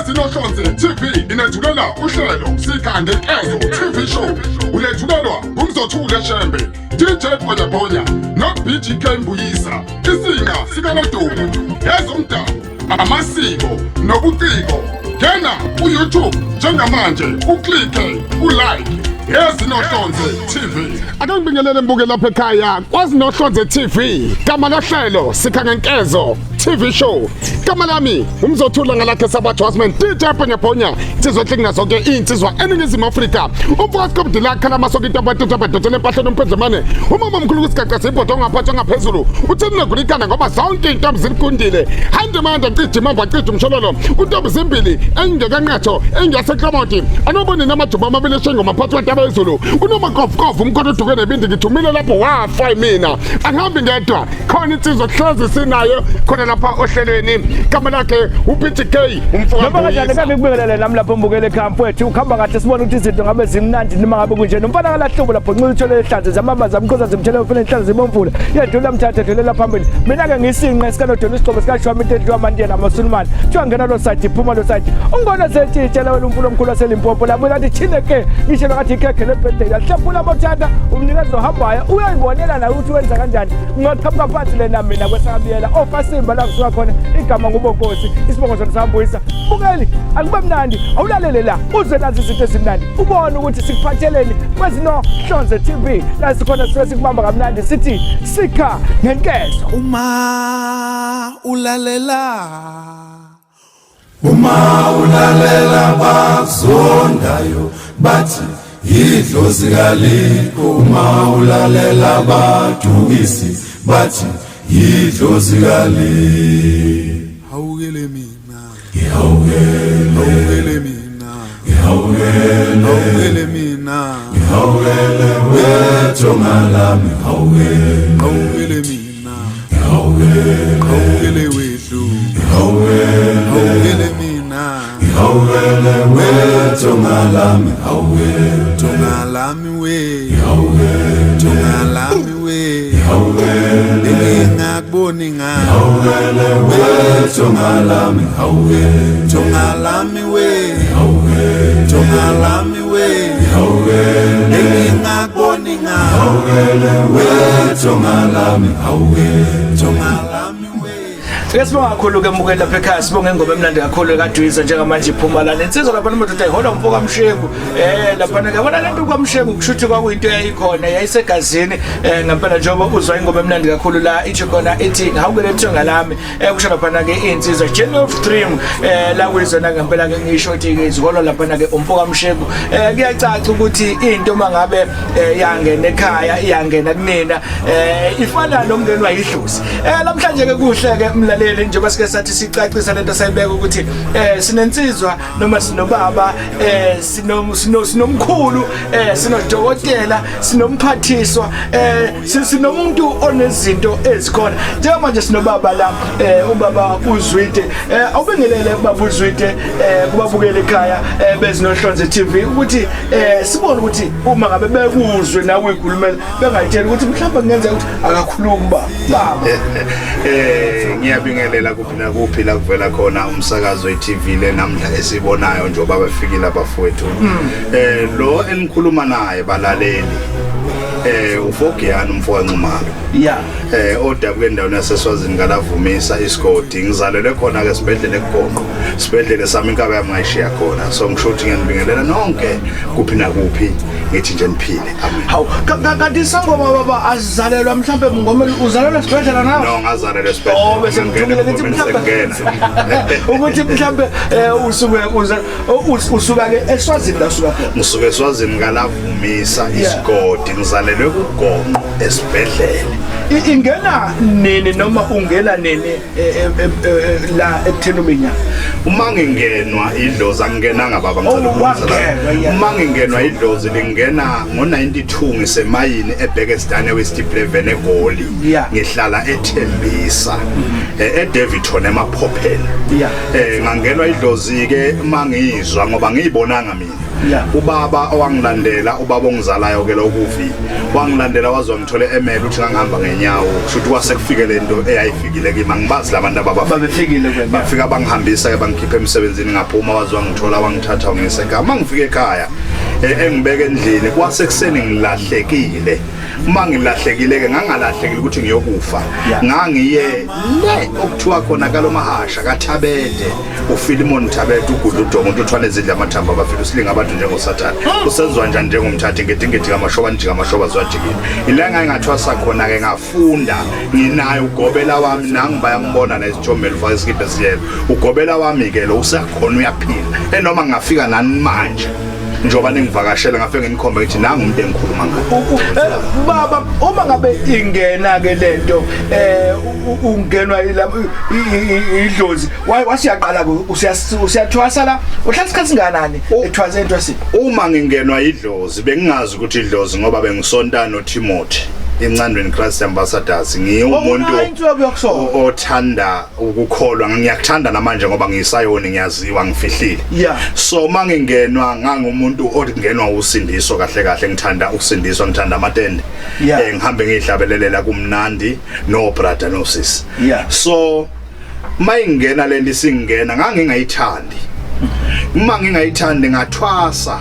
Sinohlonze TV inethulela uhlelo Sikhande Nkezo TV show ulethulelwa uMzothule Shembe DJ Bhonya no BGK Mbuyisa isinga sikaNodumo ezomdabu amasiko nobuciko ngena ku-YouTube njengamanje uklike ulike Sinohlonze TV. Ake ngibingelele mbuke lapha ekhaya kwaSinohlonze TV. Gama lohlelo Sikhande Nkezo TV show. Gama lami uMzothula ngalakhe sabathu wasman DJ Bhonya sizohlengina zonke insizwa eningizimu Afrika. Umfowethu Kobdila khala masokito abatuthu empahleni uMphezemane. Umama omkhulu kusigaqa sibhodo ngaphathwa ngaphezulu. Uthini negulikana ngoba zonke intombi zilikundile. Hande manje cije mamba cije umshololo. Untombi zimbili engekanqatho engaseklamoti. Anobone namajuba amabili shengo maphathwa abezulu unomakofu umkhono uduke nebindi ngithumile lapho wafa mina angihambi ngedwa khona insizwa hlezi sinayo khona lapha ohlelweni igama lakhe uPTK umfowethu noma kanjani kabe kubingelele nami lapho mbukele ekhaya mfowethu ukhamba kahle sibona ukuthi izinto ngabe zimnandi noma ngabe kunje nomfana kalahlobo lapho nqila uthole ehlanze zamama zamkhoza zimthele ufuna inhlanze zibomvula yedlula mthatha edlulela phambili mina ke ngisinqa esikanodona isigqobo sikashwami intedlu amandiyana amasulumani thiwa ngena lo side iphuma lo side ungibona sethitshela wena umfulo omkhulu waseLimpopo lapho lathi chineke ngishela ngathi ikhekhe lebirthday yahlafuna abothanda umnikazi ohambayo uyayibonela nawe ukuthi wenza kanjani ngoqhamuka phansi lena mina kwesabiyela ofasimba la kusuka khona igama ngubonkosi isibongo sona sambuyisa bukeli akube mnandi awulalele la uzwe nazi izinto ezimnandi ubone ukuthi sikuphatheleni kweZinohlonze TV la sikhona sikubamba kamnandi sithi sikha ngenkezo uma ulalela bazondayo bathi idlozi kalikho uma ulalela badukisi bathi idlozi kali hawukele mina ngihawukele mina ngihawukele mina ngihawukele wethu ngalami hawukele mina hawukele wethu hawukele mina ngihawukele wethu ngalami tongalami we ngingakuboni ngihawukele wethu ngalami tongalami we ngingakuboni ngihawukele wethu ngalami tongalami we. Sibonga kakhulu ke mbukeli lapha ekhaya sibonga ingoma emnandi kakhulu kaDwisa njengamanje iphuma la nensizwa lapha nomuntu ehola umfoka Mshengu lapha ke bona lento kwaMshengu kushuthi kwakuyinto eyayikhona yayisegazini ngempela njengoba uzwa ingoma emnandi kakhulu la ithi khona ethi hawukele ithonga lami kusho lapha ke insizwa Journey of Dream la kuyizona ngempela ke ngisho ukuthi ke iziholo lapha ke umfoka Mshengu kuyacaca ukuthi into mangabe yangena ekhaya iyangena kunina ifana nomngeni wayidlozi namhlanje ke kuhle ke mlaleli njengoba sike sathi sicacisa lento sayibeka ukuthi sinensizwa noma sinobaba sinomkhulu sinodokotela sinomphathiswa sinomuntu onezinto ezikhona njengamanje sinobaba la ubaba uZwide awubingelele baba uZwide kubabukela ekhaya beZinohlonze TV ukuthi sibone ukuthi uma ngabe bekuzwe nawe uyikhulumela bengayitshela ukuthi mhlawumbe kungenza ukuthi akakhulumi baba ngiyabingelela kuphi nakuphi la kuvela khona umsakazo weTV le namhla esibonayo njengoba befikile abafowethu lo enikhuluma naye balaleli uFogiyana umfowethu Ncumalo odabuke endaweni yaseSwazini kaLavumisa isigodi ngizalelwe khona ke sibedlela eGonqo sibedlela sami inkaba yami ngayishiya khona so ngisho ukuthi ngiyabingelela nonke kuphi nakuphi ngithi nje niphile amen hawu kanti sangoma baba azalelwa mhlambe ngoma uzalelwa sibedlela nawe no ngazalelwa sibedlela bese ngithumile ngithi mhlambe ukuthi mhlambe usuka ke eSwazini la usuka khona ngisuka eSwazini kaLavumisa isigodi ngizalelwe kuGonqo esibedlela ingena nini noma ungena nini la ekutheni uminya uma ngingenwa idlozi angingena ngababa ngicela ukuzala uma ngingenwa idlozi lingena ngo92 ngisemayini eBekestan eWest Pleven eGoli ngihlala eThembisa eDavidton eMaphopheni ngangenwa idlozi ke mangizwa ngoba ngiyibonanga mina ubaba owangilandela ubaba ongizalayo ke lokuvi wangilandela wazwa ngithole email uthi ngangihamba ngenyawo kusho ukuthi kwasekufike lento eyayifikile kimi angibazi labantu babefikile kwena bafika bangihambisa ke bangikhipha emsebenzini ngaphuma waziwa ngithola wangithatha ngiseka mangifike ekhaya engibeke endlini kwasekuseni ngilahlekile uma ngilahlekile ke ngangalahlekile ukuthi ngiyokufa ngangiye le okuthiwa khona kalomahasha kaThabede uFilimon Thabede uGudlu Domo umuntu othwane ezidla amathamba abafika usilinga abantu njengoSathane usenzwa njani njengomthathi ngedingedi kamashoba njika amashoba zwajikile ilanga engathwasa khona ke ngafunda nginayo ugobela wami nangibaya ngibona nesithombe lifa isikiphe siyelo ugobela wami ke lo usakhona uyaphila enoma ngafika nani manje njoba ningivakashela ngafike nginikhombe ukuthi nanga umuntu engikhuluma ngaye baba uma ngabe ingena ke lento ungenwa idlozi wasiyaqala usiyathwasa la uhlala isikhathi singanani ethwasa entwasini uma ngingenwa idlozi bengingazi ukuthi idlozi ngoba bengisonta noTimothy encandweni Christ Ambassadors ngiumuntu othanda ukukholwa ngiyakuthanda namanje ngoba ngiyisayoni ngiyaziwa ngifihlile so mangingenwa ngangumuntu ongenwa usindiso kahle kahle ngithanda ukusindiswa ngithanda amatende ngihambe ngihlabelelela kumnandi no brother no sis so mayingena lento singena ngangingayithandi uma ngingayithandi ngathwasa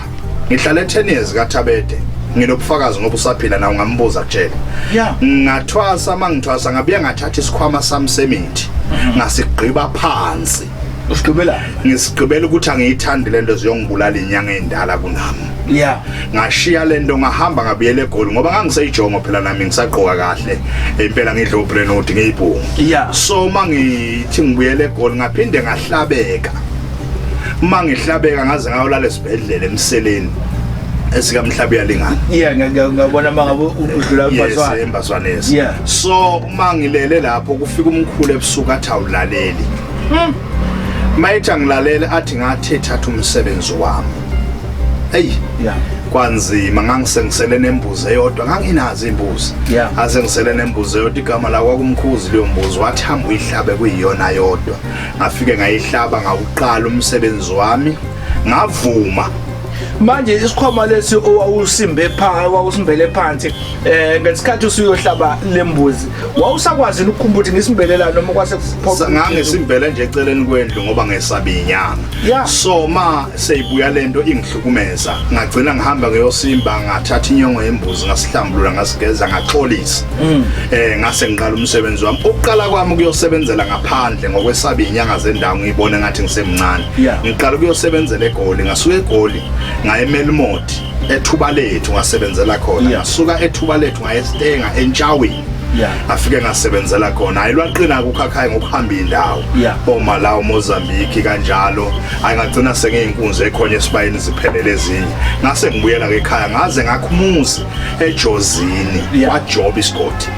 ngihlala 10 years kaThabede nginobufakazi ngoba usaphila nawe ngambuza kujela ngathwasa mangithwasa ngabuya ngathatha isikhwama sami semithi ngasigqiba phansi usigqibela ngisigqibela ukuthi angiyithandi lento ziyongibulala inyanga endala kunami ngashiya lento ngahamba ngabuyela eGoli ngoba ngangiseyijongo phela nami ngisaqoka kahle impela ngidlo uBrenod ngiyibhungu so mangithi ngibuyela eGoli ngaphinde ngahlabeka mangihlabeka ngaze ngayolala esibhedlela emseleni esikamhlabi yalingana ngiyabona mangabe udlula eBazwana so uma ngilele lapho kufika umkhulu ebusuku athi awulaleli mayitha ngilalele athi ngathetha umsebenzi wami kwanzima ngangisengisele nembuzi eyodwa nganginazi imbuzi asengisele nembuzi eyodwa igama la kwakumkhuzi leyo mbuzi wathi hamba uyihlabe kuyiyona yodwa ngafike ngayihlaba ngawuqala umsebenzi wami ngavuma manje isikhwama lesi owawusimbe wawusimbele phansi ngesikhathi usuyohlaba lembuzi wawusakwazi ukukhumbula ukuthi ngisimbelela noma kwasekuphokwa ngangisimbele nje eceleni kwendlu ngoba ngesaba inyanga so ma seyibuya lento ingihlukumeza ngagcina ngihamba ngeyosimba ngathatha inyongo yembuzi ngasihlambulula ngasigeza ngaxolisa ngase ngiqala umsebenzi wami oqala kwami ukuyosebenzela ngaphandle ngokwesaba inyanga zendawo ngibone ngathi ngisemncane ngiqala ukuyosebenzela eGoli ngasuka eGoli ngayeMelmoti ethuba lethu ngasebenzela khona ngasuka ethuba lethu ngayestenga entshaweni afike ngasebenzela khona ayilwaqina ukukhakhaya ngokuhamba indawo oMalawi Mozambique kanjalo ayingagcina sengeyinkunzi ekhonye esibayini ziphelele ezinye ngase ngibuyela ke ekhaya ngaze ngakhumuzi eJozini kwaJob iScott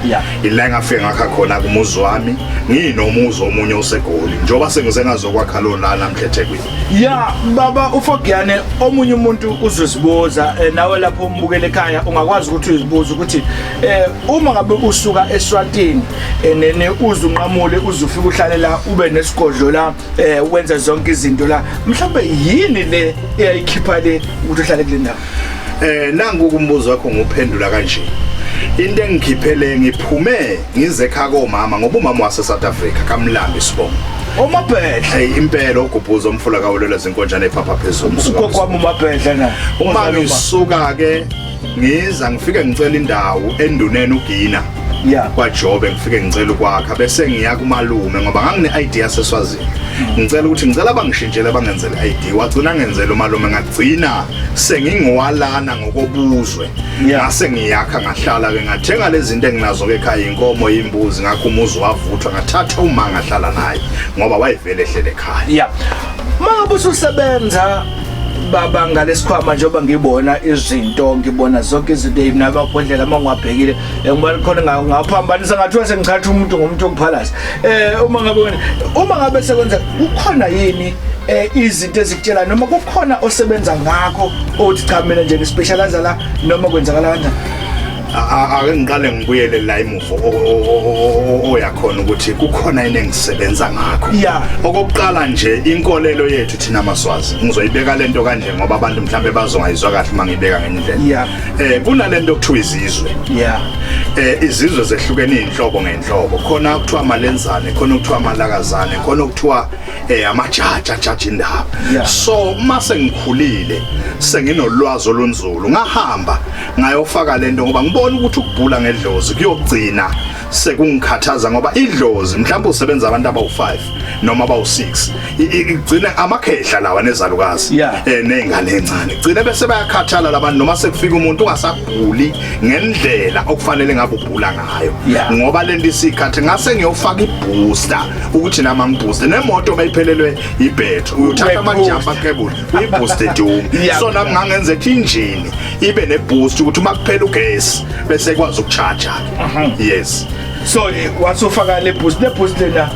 ila ngafike ngakha khona kumuzi wami nginomuzi omunye useGoli njoba sengize ngazokwakha lo la namhlethekwini baba uFogiyane omunye umuntu uzozibuza nawe lapho umbukele ekhaya ungakwazi ukuthi uzibuze ukuthi uma ngabe usuka eSwatini nene uzunqamule uzufika uhlalela ube nesigodlo la wenza zonke izinto la mhlawumbe yini le eyayikhipha le ukuthi uhlale kule ndawo nangu kumbuzo wakho nguphendula kanje into engikhiphele ngiphume ngize ekhaya komama ngoba umama wase South Africa kaMlambi Sibongo uMabhedla impela ugubhuza umfula kawulela zinkonjane ephapha phezulu umsuka kwami uMabhedla na uma ngisuka ke ngiza ngifike ngicela indawo enduneni uGina kwaJobe ngifike ngicela ukwakha bese ngiya kumalume ngoba ngangine ID yaseSwazini ngicela ukuthi ngicela bangishintshele bangenzele ID wagcina ngenzele umalume ngagcina sengingowalana ngokobuzwe ngase ngiyakha ngahlala ke ngathenga lezi zinto enginazo ke ekhaya inkomo imbuzi ngakho umuzi wavuthwa ngathatha uma ngahlala naye ngoba wayevele ehlele ekhaya mangabe ususebenza baba ngalesikhwama njengoba ngibona izinto ngibona zonke izinto ezinababhodlela mangwabhekile ngibona khona ngaphambanisa ngathiwa sengichatha umuntu ngomuntu okuphalaza uma ngabe sekwenza kukhona yini izinto ezikutshela noma kukhona osebenza ngakho othi cha mina nje ngispecialize la noma kwenzakala kanjani ake ngiqale ngibuyele la emuva oyakhona ukuthi kukhona yini engisebenza ngakho. Yeah. Okokuqala nje inkolelo yethu thina maSwazi ngizoyibeka lento kanje ngoba abantu mhlambe bazongayizwa kahle mangibeka ngendlela. Yeah. Kunalento okuthiwa izizwe. Yeah. Izizwe zehlukene inhlobo ngenhlobo. Khona okuthiwa amalenzane, khona okuthiwa amalakazane, khona okuthiwa amajaji indaba. Yeah. So mase ngikhulile senginolwazi olunzulu ngahamba ngayofaka lento ngoba ngibona ukuthi ukubhula ngedlozi kuyogcina sekungikhathaza ngoba idlozi mhlawumbe usebenza abantu abawu5 noma abawu6 igcina amakhehla lawa nezalukazi nezingane encane igcina bese bayakhathala labantu noma sekufika umuntu ungasabhuli ngendlela okufanele ngabe ubhula ngayo ngoba lento isikhathi ngase ngiyofaka ibooster ukuthi nama ngibooster nemoto mayiphelelwe ibetri uyuthatha amajumper cable uyibooster dum so nami ngangenza engine ibe neboost ukuthi uma kuphela ugesi bese kwazi ukucharge. Yes. So wasofaka le boost lena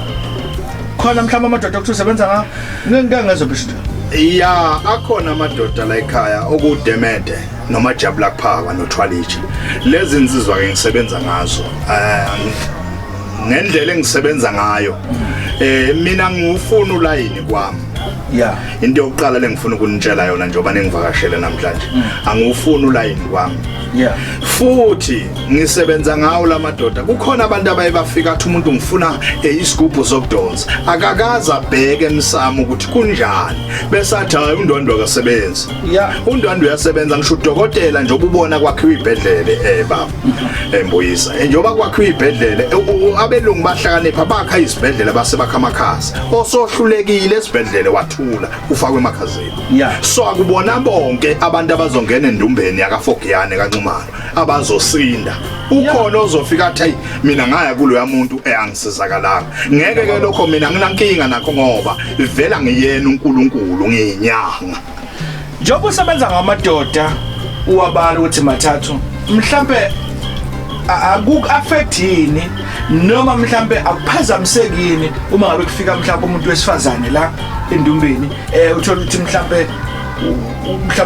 khona mhlawumbe amadoda okusebenza ngeke ngezobisho. Yeah, akhona amadoda la ekhaya okudemede noma Jabula Kuphaka noThwalichi. Lezi insizwa ke ngisebenza ngazo. Ngendlela engisebenza ngayo. Mina ngifuna ulayini kwami. Yeah. Into yokuqala lengifuna ukunitshela yona njengoba ningivakashele namhlanje. Angifuni ulayini kwami. Yeah. Futhi ngisebenza ngawo lamadoda kukhona abantu abayebafika athi umuntu ngifuna isigubhu sokudonsa akakaza bheke emsamo ukuthi kunjani bese athi hayi uNdwandwe akasebenzi. Yeah. uNdwandwe uyasebenza ngisho udokotela nje ubona kwakhiwa ibhedlele baba Mbuyisa njengoba kwakhiwa ibhedlele abelungu bahlakanipha bakha izibhedlela base bakha amakhasi osohlulekile esibhedlele wathula ufakwe emakhazeni. Yeah. So akubona bonke abantu abazongena endumbeni yakafogiyane kancane abazosinda ukhona ozofika athi hey mina ngaya kulo muntu angisizakalanga ngeke ke lokho mina nginankinga nakho ngoba ivela ngiyena uNkulunkulu ngiyinyanga njengoba usebenza ngamadoda uwabala ukuthi mathathu mhlambe akuku-affect yini noma mhlambe akuphazamisekini uma ngabe kufika mhlambe umuntu wesifazane la endumbeni uthola ukuthi mhlambe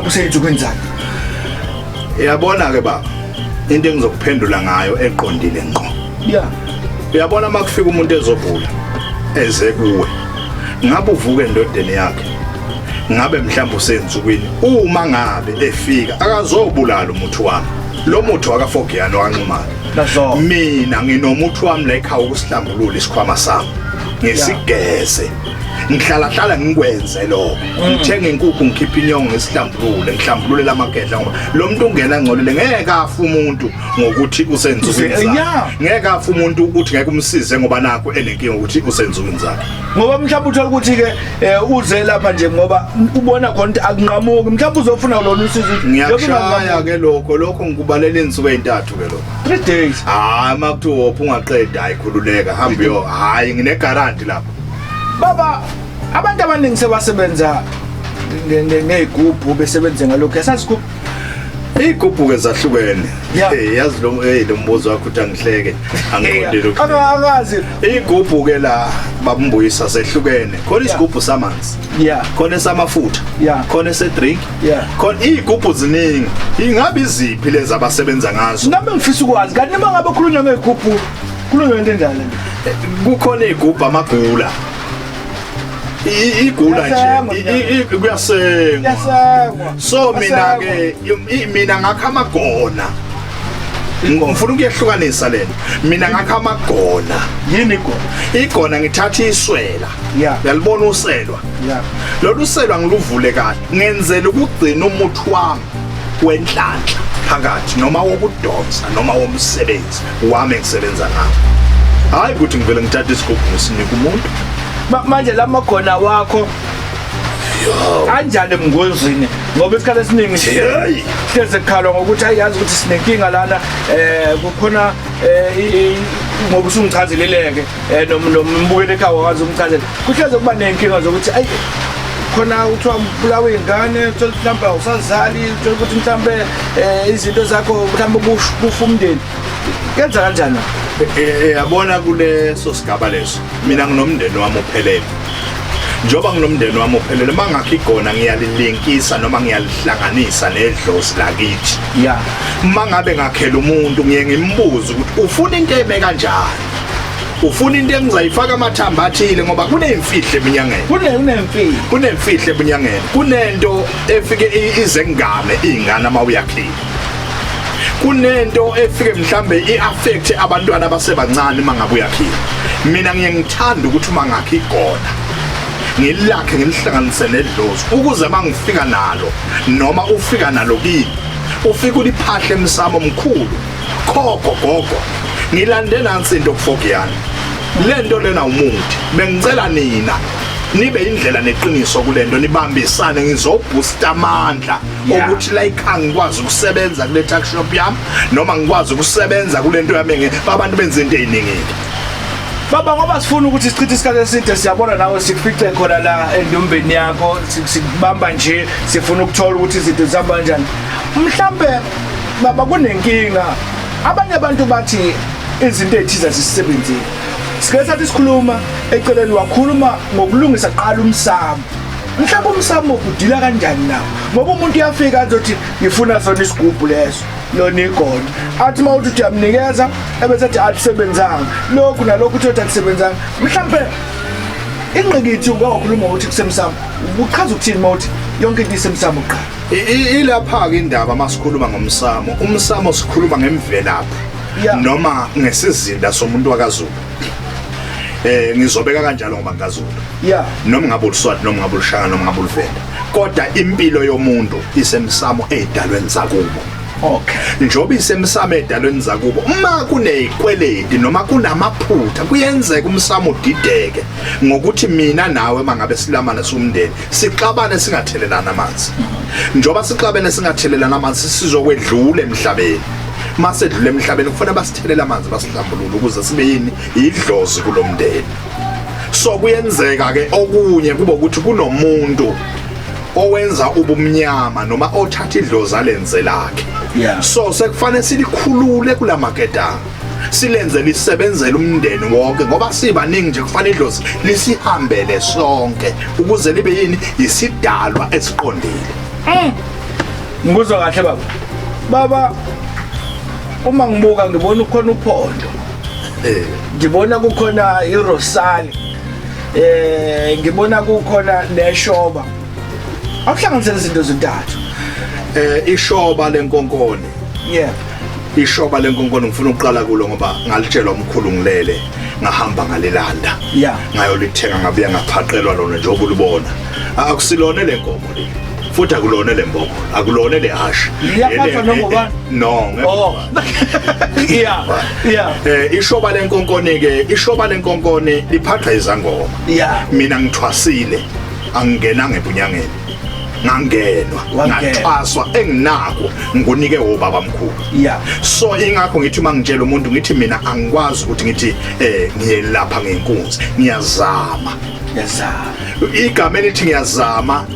useyinsukwini zakhe. Uyabona ke baba into engizokuphendula ngayo eqondile ngqo. Yeah. Uyabona makufika umuntu ezobhula eze kuwe ngabe uvuka endodeni yakhe ngabe mhlawumbe usenzukwini uma ngabe efika akazobulala umuntu wami lo muntu wakafogiyane wakanxumana mina nginomuntu wami la ekhaya ukusihlambulula isikhwama sami ngisigeze ngihlala ngikwenze lokho ngithenga inkukhu ngikhipha inyongo ngesihlambulule ngihlambulule lamagedla ngoba lo muntu ungena ngcolile ngeke afa umuntu ngokuthi usenzukwini zakhe ngeke afa umuntu ukuthi ngeke umsize ngoba nakho enenkinga ukuthi usenzukwini zakhe ngoba mhlawumbe uthola ukuthi ke uze lapha nje ngoba ubona khona ukuthi akunqamuki mhlawumbe uzofuna lona usizo ngiyashaya ke lokho ngikubalela insuku ezintathu ke lokho 3 days makuthiwa wopha ungaqeda ayikhululeka hamba yo hayi ngine guarantee lapho. Baba abantu abaningi sebasebenza ngegubhu besebenze ngalokho yasasigubhu igubhu ke zahlukene yazi lo mbuzo wakho uthi angihleke angiqondile ukuthi akazi igubhu ke la babumbuyisa sehlukene khona isigubhu samanzi khona esamafutha khona esedrink khona igubhu ziningi ingabe iziphi lezi abasebenza ngazo nami ngifisa ukwazi kanti noma ngabe khulunywa ngegubhu khulunywa into enjani kukhona igubhu amagula igula nje kuyasengwa so mina ngakha amagona ngifuna ukuyehlukanisa lena mina ngakha amagona yini igona ngithatha iswela uyalibona uselwa lolu selwa ngiluvule kahle ngenzela ukugcina umuthi wami wenhlanhla phakathi noma wokudonsa noma womsebenzi wami engisebenza ngawo hayi ukuthi ngivele ngithatha isigubhu ngisinika umuntu manje lamagona wakho kanjani emngozini ngoba isikhathi esiningi hleze khalwa ngokuthi ayazi ukuthi sinenkinga lana kukhona ngoba usungichazeleleke nombukeli ekhaya wazi umchazela kuhleze kuba nenkinga zokuthi ayi khona uthiwa ubulawa ingane uthola mhlawumbe awusazali uthola ukuthi mhlawumbe izinto zakho mhlawumbe kufa umndeni kenza kanjani yabona kuleso sigaba leso mina nginomndeni wami ophelele njoba nginomndeni wami uphelele mangakho igona ngiyalilinkisa noma ngiyalihlanganisa nedlozi lakithi yeah mangabe ngakhela umuntu ngiye ngimbuza ukuthi ufuna into eme kanjani ufuna into engizayifaka amathamba athile ngoba kunemfihle eminyangeni kunemfihle eminyangeni kunento efike ize ngame ingane mawuyakhila kunento efike mhlambe iaffect abantwana abasebancane mangabe uyakhila mina ngiye ngithanda ukuthi uma ngakho igona ngilakhe ngilihlanganise nedlozi ukuze mangifika nalo noma ufika nalo kimi ufika uliphahle emsamo omkhulu khokho gogo ngilande nansi into kufokiyana lento lena umuthi bengicela nina nibe indlela neqiniso kulento nibambisane ngizoboosta amandla ukuthi la ikhanga ngikwazi ukusebenza kule tuck shop yami noma ngikwazi ukusebenza kulento yami abantu benza into eziningi baba ngoba sifuna ukuthi sichithe isikhathi eside siyabona nawe sikufice khona la endombeni yakho sikubamba nje sifuna ukuthola ukuthi izinto zihamba kanjani mhlambe baba kunenkinga abanye abantu bathi izinto ezithiza zisebenzile sike sathi sikhuluma eceleni wakhuluma ngokulungisa qala umsamo mhlawumbe umsamo udila kanjani nawo ngoba umuntu uyafika azothi ngifuna sona isigubhu leso lona igona athi mawuthi uyamnikeza ebese athi asebenzanga lokhu nalokhu uthi akusebenzanga mhlawumbe ingqikithi ungakhuluma ukuthi kusemsamo uchaza ukuthini mawuthi yonke into isemsamo uqala ilapha ke indaba masikhuluma ngomsamo umsamo sikhuluma ngemvelaphi noma ngesizinda somuntu wakaZulu ngizobeka kanjalo ngoba ngikaZulu noma ngabe uLswati noma ngabe uLshaka noma ngabe uLvenda kodwa impilo yomuntu isemsamo edalweni zakubo njoba isemsamo edalweni zakubo uma kunezikweledi noma kunamaphutha kuyenzeka umsamo udideke ngokuthi mina nawe mangabe silamana somndeni sixabane singathelelana amanzi njoba sixabene singathelelana amanzi sizokwedlula emhlabeni masedlule emhlabeni kufanele basithelela amanzi basihlambulule ukuze sibe yini idlozi kulomndeni so kuyenzeka ke okunye kuba ukuthi kunomuntu owenza ubumnyama noma othatha idlozi alenze lakhe so sekufanele silikhulule kulamaketanga silenze lisebenzele umndeni wonke ngoba sibaningi nje kufanele idlozi lisihambele sonke ukuze libe yini isidalwa esiqondile ngizwa kahle baba uma ngibuka ngibona ukhona uphondo ngibona kukhona iRosali ngibona kukhona neshoba akuhlanganisela izinto zontathu ishoba lenkonkone ishoba lenkonkone ngifuna ukuqala kulo ngoba ngalitshelwa umkhulu ngilele ngahamba ngalelanda ngayolithenga ngabuya ngaphaqelwa lona nje obulibona akusilone lenkomo le futhi akulone lembobo akulone lehashi liyaphathwa noma no ishoba lenkonkone ke ishoba lenkonkone liphathwa izangoma mina ngithwasile angingena ngebunyangeni ngangenwa ngaxhaswa enginako ngunike obaba mkhulu so ingakho ngithi mangitshela umuntu ngithi mina angikwazi ukuthi ngithi ngiyelapha ngenkunzi ngiyazama igama elithi ngiyazama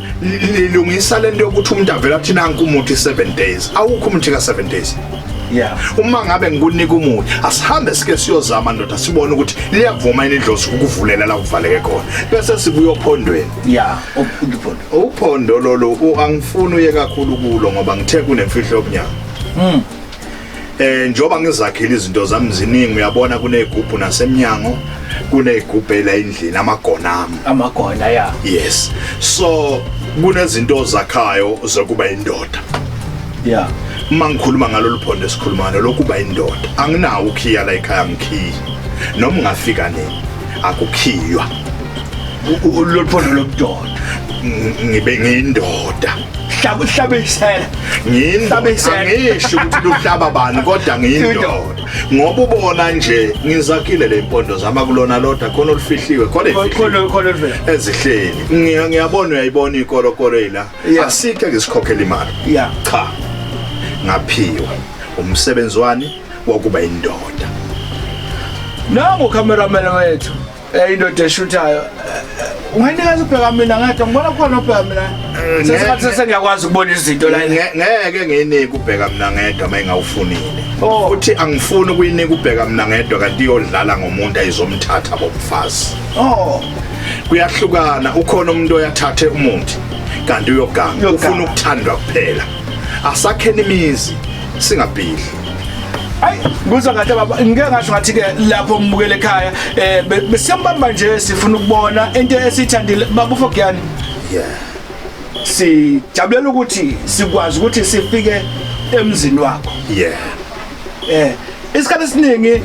lilungisa lento yokuthi umuntu avela athi nanku umuthi 7 days awukho umuthi ka 7 days uma ngabe ngikunika umuthi asihambe sike siyozama ndoda sibone ukuthi liyavuma yini idlozi ukuvulela la kuvaleke khona bese sibuya ophondweni uphondo lolo angifuni uye kakhulu kulo ngoba ngithe kunemfihlo yobunyama njoba ngizakhile izinto zami ziningi uyabona kunezigubhu nasemnyango kunezigubhu la endlini amagona yes so kunezinto zakhayo zokuba indoda mangikhuluma ngalolu phondo esikhuluma ngalo lokuba indoda anginawo ukhiya la ekhaya ngikhiya noma ungafika nini akukhiywa lolu phondo lobudoda ngibe ngiyindoda hlabisela ngisho ukuthi luhlaba bani kodwa ngiyindoda ngoba ubona nje ngizakhile lempondo zama kulona loda khona olufihliwe khona ezihleli ngiyabona uyayibona ikolokolo ela asikho ngisikhokhela imali cha ngaphiwa umsebenzi wani wokuba indoda nangu cameraman wethu indoda eshuthayo unganika ubheka mina ngathi ngibona khona ubheka mina sesikhathi sengiyakwazi ukubona izinto la ngeke nginike ubheka mina ngedwa mayengawufunile futhi angifuni ukuyinika ubheka mina ngedwa kanti iyodlala ngomuntu ayizomthatha bomfazi kuyahlukana ukhona umuntu oyathathe umuthi kanti uyoganga ufuna ukuthandwa kuphela asakheni imizi singabhidli. Hayi ngizwa kahle baba ngeke ngasho ngathi ke lapho mbukele ekhaya besiyambamba nje sifuna ukubona into esithandile baba uFogiyane. Yeah. Sijabulela ukuthi sikwazi ukuthi sifike emzini wakho. Yeah. Isikhathi esiningi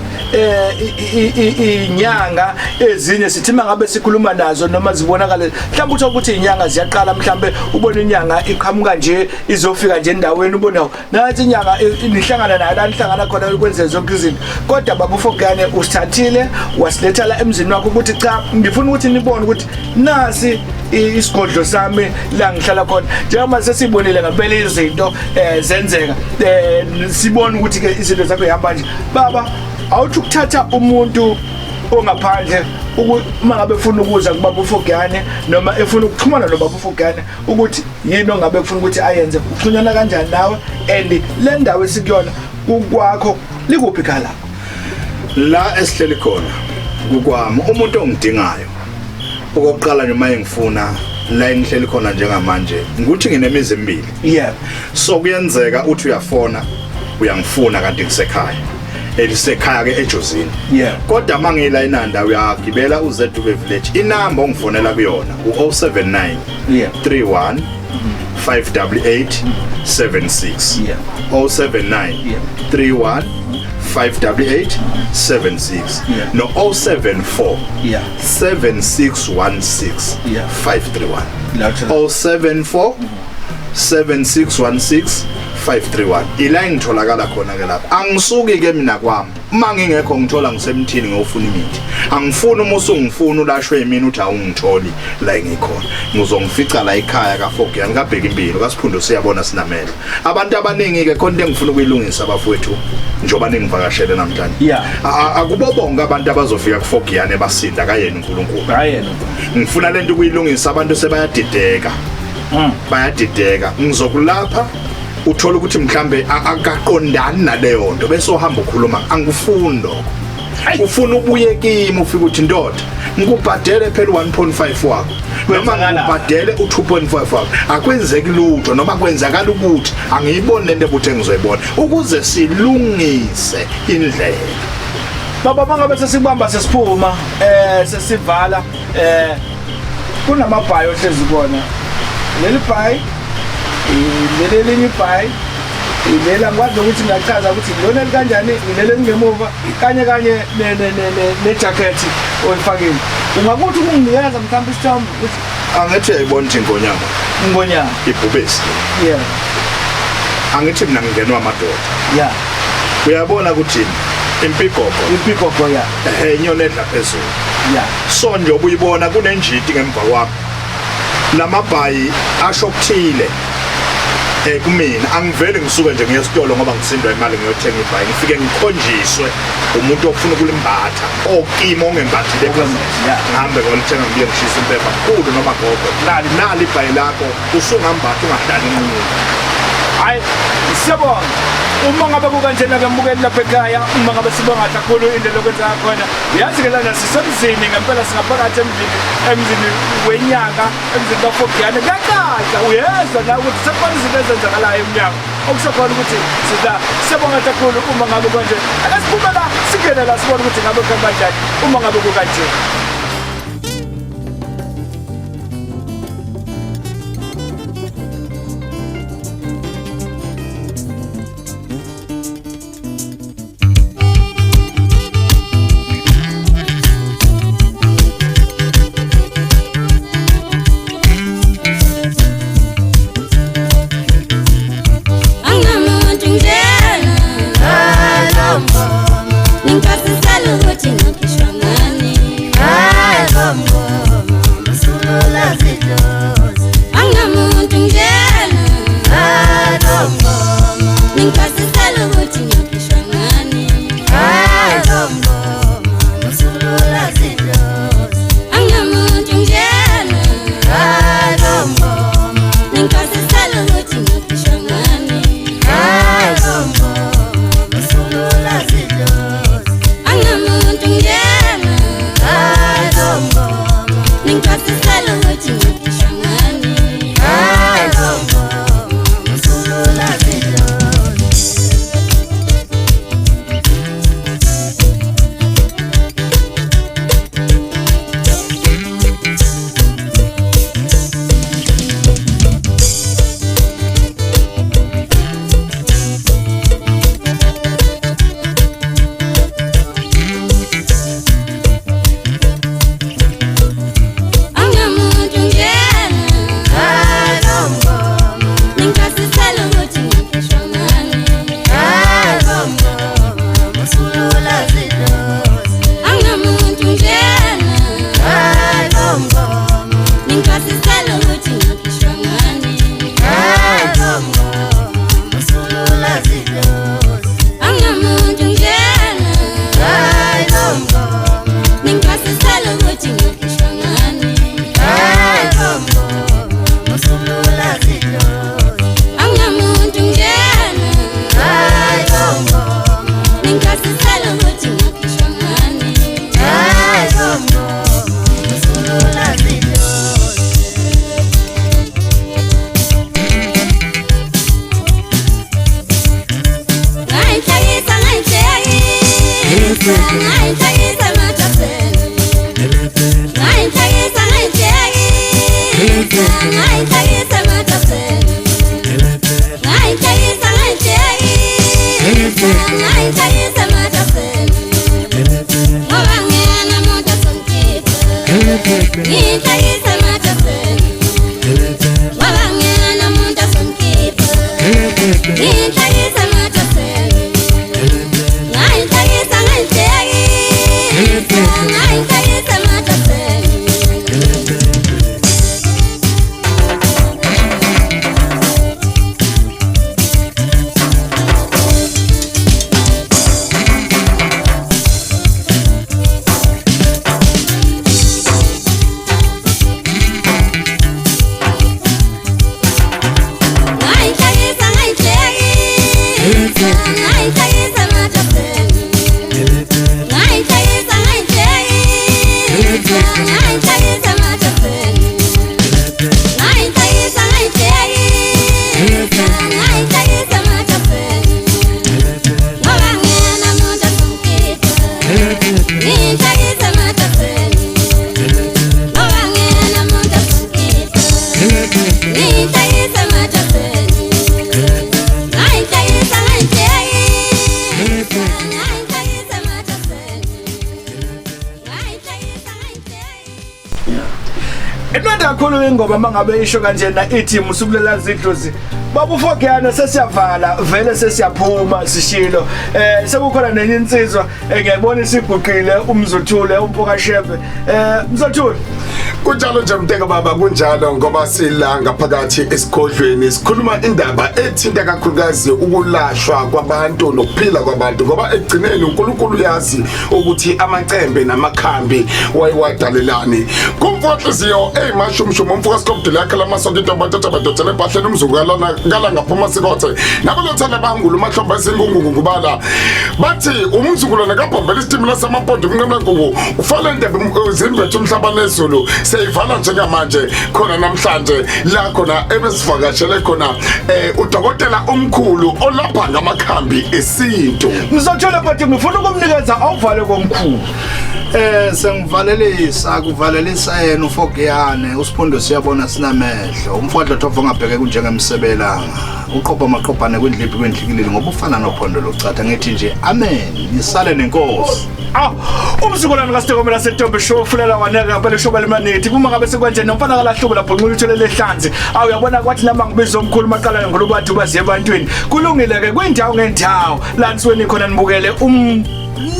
inyanga ezinye sithi mangabe sikhuluma nazo noma zibonakala mhlawumbe utho ukuthi inyanga ziyaqala mhlawumbe ubone inyanga iqhamuka nje izofika nje endaweni ubona nathi inyanga nihlangana nayo la nihlangana khona ukwenza zonke izinto kodwa baba uFogiyane usithathile wasiletha la emzini wakho ukuthi cha ngifuna ukuthi nibone ukuthi nasi isigodlo sami la ngihlala khona njengoba sesibonile ngempela izinto zenzeka sibone ukuthi ke izinto zakho ihamba nje baba awuthi ukuthatha umuntu ongaphandle uma ngabe ufuna ukuza kubaba uFogiyane noma efuna ukuxhumana nobaba uFogiyane ukuthi yini ongabe ufuna ukuthi ayenze uxhunyana kanjani nawe and le ndawo esikuyona kukwakho likuphi khala la esihleli khona kukwami umuntu ongidingayo okokuqala noma engifuna la engihleli khona njengamanje ukuthi nginemizi emibili. Yeah. So kuyenzeka uthi uyafona uyangifuna kanti kusekhaya elisekhaya ke eJozini. Yeah. Kodwa mangila inanda uyagibela uZedube Village inamba ongifonela kuyona u079 Yeah. 31 588 76 Yeah. 079 Yeah. 31 588 76 Yeah. no 074 Yeah. 7616 Yeah. 531 Lathi 074 7616 531 ila ngitholakala khona ke lapha angisuki ke mina kwami mangingekho ngithola ngisemthini ngiyofuna imithi angifuni uma usungifuna ulashwe yimina uthi awungitholi la ngikhona ngizongifica la ekhaya kaFogiyane kabheka impilo kaSiphundo siyabona sinamela abantu abaningi ke konke engifuna ukuyilungisa abafowethu njoba ningivakashele namhlanje. Yeah. Akubo bonke abantu abazofika kuFogiyane basinda kayena uNkulunkulu ayena ngifuna lento ukuyilungisa abantu sebayadideka bayadideka ngizokulapha uthola ukuthi mhlambe akaqondani naleyo nto bese uhamba ukhuluma angifundo ufuna ubuye kimi ufika uthi ndoda ngikubhadele phela 1.5 wakho noma ngibhadele u2.5 wakho akwenzeki lutho noma kwenzakala ukuthi angiyiboni lento ebuthe ngizoyibona ukuze silungise indlela. baba mangabe sesibamba sesiphuma sesivala kunamabhayi ohlezi kona leli bhayi leli linye ibhayi lela ngikwazi ukuthi ngiyachaza ukuthi lona kanjani leli ngemuva kanye ne jacket oyifakile ungakuthi unginikeza mhlawumbe isithombe ukuthi Angithi uyayibona ukuthi ngonyama ibhubesi. Yeah. Angithi mina ngingenwa amadoda. Yeah. Uyabona ukuthi impikoko ya inyoni edla phezulu. Yeah. So nje ubuyibona kunenjiti ngemva kwakho lamabhayi asho kuthile kumina angivele ngisuke nje ngiyesitolo ngoba ngisindwa imali ngiyothenga ibhayi ngifike ngikhonjiswe umuntu ofuna ukulimbatha okimo ongembathile ngihambe ngolithenga ngiye ngishisa impepha kukhulu noma gogo nali ibhayi lakho usungambatha ungahlali inqunu. Hayi siyabonga uma ngabe kukanjena ke mbukeli lapha ekhaya uma ngabe sibonga kakhulu into lokwenza khona uyazi ke lana sisemzini ngempela singaphakathi emzini wenyaka emzini kaFogiyane kakaca uyezwa la ukuthi sekhona izinto ezenzakalayo emnyaka okusekhona ukuthi siyabonga kakhulu uma ngabe konje akasiphume la singene la sibone ukuthi ngabe kanjani uma ngabe kukanjena. Ningasi saluti ngakishwangani kakhulu ingoma mangabe isho kanjena ithi musukulela zidlozi babufokeyana sesiyavala vele sesiyaphuma sishilo sekukhona nenye insizwa ngiyabona isiguqile umzothule umpoka shefe mzothule kunjalo nje mteka baba kunjalo ngoba sila ngaphakathi esigodlweni sikhuluma indaba ethinta kakhulukazi ukulashwa kwabantu nokuphila kwabantu ngoba egcineni uNkulunkulu yazi ukuthi amacembe namakhambi wayiwadalelani kumfotliziyo mashumshum umfuka sikobudela yakhe lamasonto into abathatha badodela empahleni umzukulwana ngala ngaphuma sikothe nabalothala bangulu mahlomba esingungungubala bathi umzukulwana kabhombela isitimela samampondo umnqamla ngungu ufala indebe zimbethe umhlaba nezulu seyivala njengamanje khona namhlanje la khona ebesivakashele khona udokotela omkhulu olapha ngamakhambi esintu Mzothule bathi ngifuna ukumnikeza awuvale komkhulu sengivalelisa kuvalelisa yena ufokeyane usiphondo siyabona sinamehlo umfodlo thofa ngabheke kunjengemsebelanga uqopha amaqophane kwendliphi kwendlikilili ngoba ufana nophondo locatha ngithi nje amen nisale nenkosi umzukulwana kaStekomela seTombe show fulela waneka phela shoba lemanethi kuma ngabe sekwanje nomfana kalahlubo lapho nqulu uthelele ehlanzi uyabona kwathi nama ngibizo omkhulu maqala ngolo bathi bazi ebantwini kulungile ke kwindawo ngendawo la nisweni khona nibukele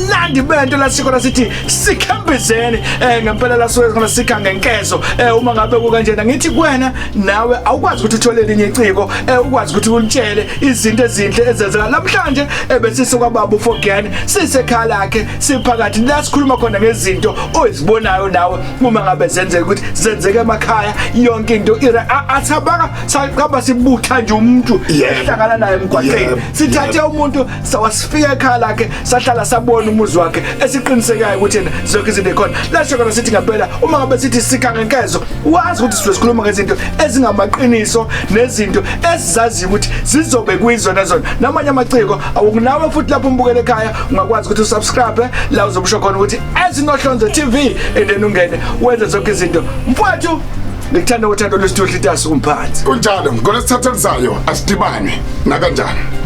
Nandi bento la sikona sithi sikhambezeni ngempela la siwe khona sikha ngenkezo uma ngabe kukanjena ngithi kuwena nawe awukwazi ukuthi uthole linye iciko ukwazi ukuthi ulitshele izinto ezinhle ezenzeka namhlanje ebesisuka baba uFogiyane sisekhaya lakhe siphakathi la sikhuluma khona ngezinto ozibonayo nawe uma ngabe zenzeka ukuthi zenzeke emakhaya yonke into athabaka saqaba sibutha nje umuntu ehlangana naye emgwaqeni sithathe umuntu sawasifika ekhaya lakhe sahlala sabona umuzi wakhe esiqinisekayo ukuthi yena zonke izinto ekhona la shokona sithi ngempela uma ngabe sithi sikha ngenkezo wazi ukuthi sizokhuluma ngezinto ezingamaqiniso nezinto esizaziyo ukuthi zizobe kuyizona zona namanye amaciko awukunawe futhi lapho umbukele ekhaya ungakwazi ukuthi usubscribe la uzobusho khona ukuthi Ezinohlonze TV then ungene wenze zonke izinto mfowethu ngikuthanda uthando lwesithuhle itasi umphansi kunjalo ngolesithathelisayo asidibane nakanjani